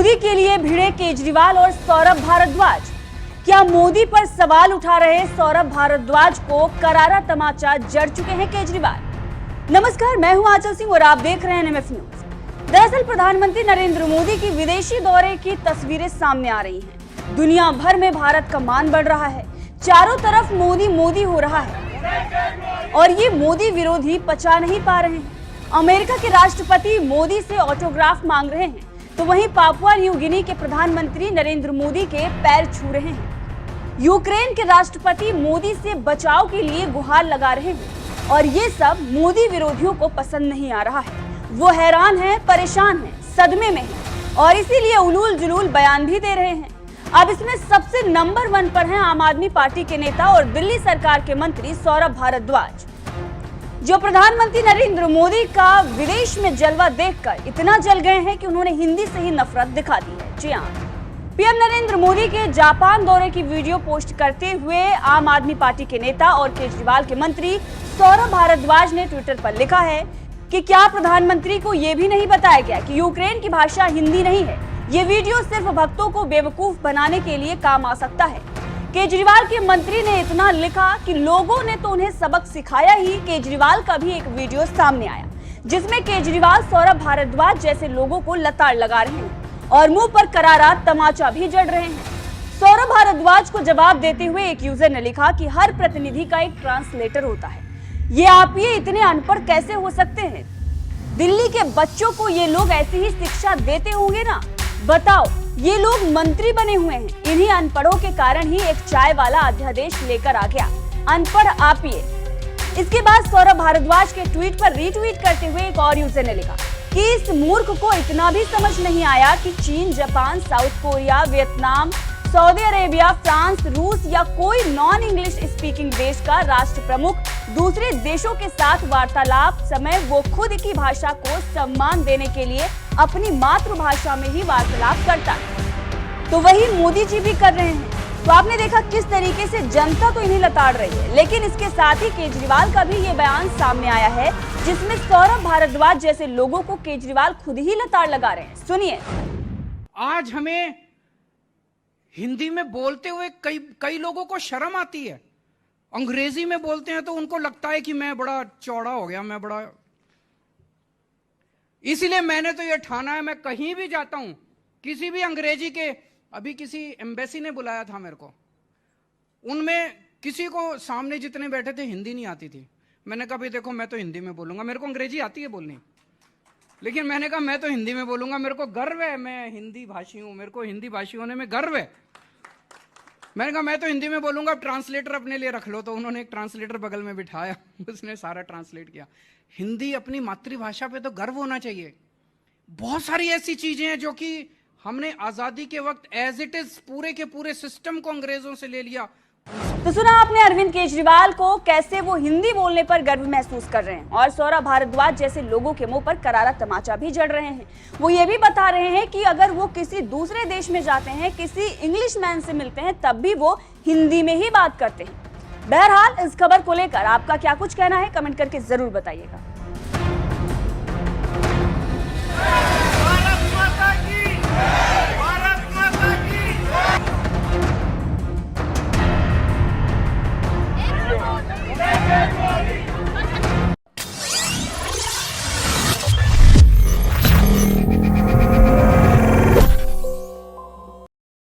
मोदी के लिए भिड़े केजरीवाल और सौरभ भारद्वाज। क्या मोदी पर सवाल उठा रहे सौरभ भारद्वाज को करारा तमाचा जड़ चुके हैं केजरीवाल? नमस्कार, मैं हूं आंचल सिंह और आप देख रहे हैं NMF न्यूज। दरअसल प्रधानमंत्री नरेंद्र मोदी की विदेशी दौरे की तस्वीरें सामने आ रही हैं। दुनिया भर में भारत का मान बढ़ रहा है, चारों तरफ मोदी मोदी हो रहा है और ये मोदी विरोधी पचा नहीं पा रहे हैं। अमेरिका के राष्ट्रपति मोदी से ऑटोग्राफ मांग रहे हैं, तो वहीं पापुआ न्यू गिनी के प्रधानमंत्री नरेंद्र मोदी के पैर छू रहे हैं। यूक्रेन के राष्ट्रपति मोदी से बचाव के लिए गुहार लगा रहे हैं और ये सब मोदी विरोधियों को पसंद नहीं आ रहा है। वो हैरान हैं, परेशान हैं, सदमे में हैं और इसीलिए उलूल जुलूल बयान भी दे रहे हैं। अब इसमें सबसे नंबर 1 पर हैं आम आदमी पार्टी के नेता और दिल्ली सरकार के मंत्री सौरभ भारद्वाज, जो प्रधानमंत्री नरेंद्र मोदी का विदेश में जलवा देखकर इतना जल गए हैं कि उन्होंने हिंदी से ही नफरत दिखा दी है। जी हाँ, पीएम नरेंद्र मोदी के जापान दौरे की वीडियो पोस्ट करते हुए आम आदमी पार्टी के नेता और केजरीवाल के मंत्री सौरभ भारद्वाज ने ट्विटर पर लिखा है कि क्या प्रधानमंत्री को यह भी नहीं बताया गया कि यूक्रेन की भाषा हिंदी नहीं है? ये वीडियो सिर्फ भक्तों को बेवकूफ बनाने के लिए काम आ सकता है। केजरीवाल के मंत्री ने इतना लिखा कि लोगों ने तो उन्हें सबक सिखाया ही। केजरीवाल का भी एक वीडियो सामने आया जिसमें केजरीवाल सौरभ भारद्वाज जैसे लोगों को लताड़ लगा रहे हैं और मुंह पर करारा तमाचा भी जड़ रहे हैं। सौरभ भारद्वाज को जवाब देते हुए एक यूजर ने लिखा कि हर प्रतिनिधि का एक ट्रांसलेटर होता है, ये आप ये इतने अनपढ़ कैसे हो सकते हैं? दिल्ली के बच्चों को ये लोग ऐसी ही शिक्षा देते होंगे ना? बताओ, ये लोग मंत्री बने हुए हैं, इन्हीं अनपढ़ों के कारण ही एक चाय वाला अध्यादेश लेकर आ गया। अनपढ़ आप ये। इसके बाद सौरभ भारद्वाज के ट्वीट पर रीट्वीट करते हुए एक और यूजर ने लिखा कि इस मूर्ख को इतना भी समझ नहीं आया कि चीन, Japan, south Korea, Vietnam, Saudi Arabia, France, रूस या कोई नॉन इंग्लिश स्पीकिंग देश का राष्ट्र प्रमुख दूसरे देशों के साथ वार्तालाप समय वो खुद की भाषा को सम्मान देने के लिए अपनी मातृभाषा में ही वार्तालाप करता है। तो वही मोदी जी भी कर रहे हैं। तो आपने देखा किस तरीके से जनता तो इन्हें लताड़ रही है, लेकिन इसके साथ ही केजरीवाल का भी ये बयान सामने आया है जिसमें सौरभ भारद्वाज जैसे लोगों को केजरीवाल खुद ही लताड़ लगा रहे हैं। सुनिए। आज हमें हिंदी में बोलते हुए कई लोगों को शर्म आती है। अंग्रेजी में बोलते हैं तो उनको लगता है कि मैं बड़ा चौड़ा हो गया, मैं बड़ा। इसीलिए मैंने तो ये ठाना है, मैं कहीं भी जाता हूं किसी भी अंग्रेजी के, अभी किसी एम्बेसी ने बुलाया था मेरे को, उनमें किसी को सामने जितने बैठे थे हिंदी नहीं आती थी। मैंने कहा भाई देखो, मैं तो हिंदी में बोलूंगा, मेरे को अंग्रेजी आती है बोलनी, लेकिन मैंने कहा मैं तो हिंदी में बोलूंगा, मेरे को गर्व है, मैं हिंदी भाषी हूं, मेरे को हिंदी भाषी होने में गर्व है। मैंने कहा मैं तो हिंदी में बोलूंगा, ट्रांसलेटर अपने लिए रख लो। तो उन्होंने एक ट्रांसलेटर बगल में बिठाया, उसने सारा ट्रांसलेट किया। हिंदी अपनी मातृभाषा पे तो गर्व होना चाहिए। बहुत सारी ऐसी चीजें हैं जो कि हमने आजादी के वक्त एज इट इज पूरे के पूरे सिस्टम को अंग्रेजों से ले लिया। तो सुना आपने अरविंद केजरीवाल को कैसे वो हिंदी बोलने पर गर्व महसूस कर रहे हैं और सौरभ भारद्वाज जैसे लोगों के मुंह पर करारा तमाचा भी जड़ रहे हैं। वो ये भी बता रहे हैं कि अगर वो किसी दूसरे देश में जाते हैं, किसी इंग्लिश मैन से मिलते हैं, तब भी वो हिंदी में ही बात करते हैं। बहरहाल इस खबर को लेकर आपका क्या कुछ कहना है, कमेंट करके जरूर बताइएगा।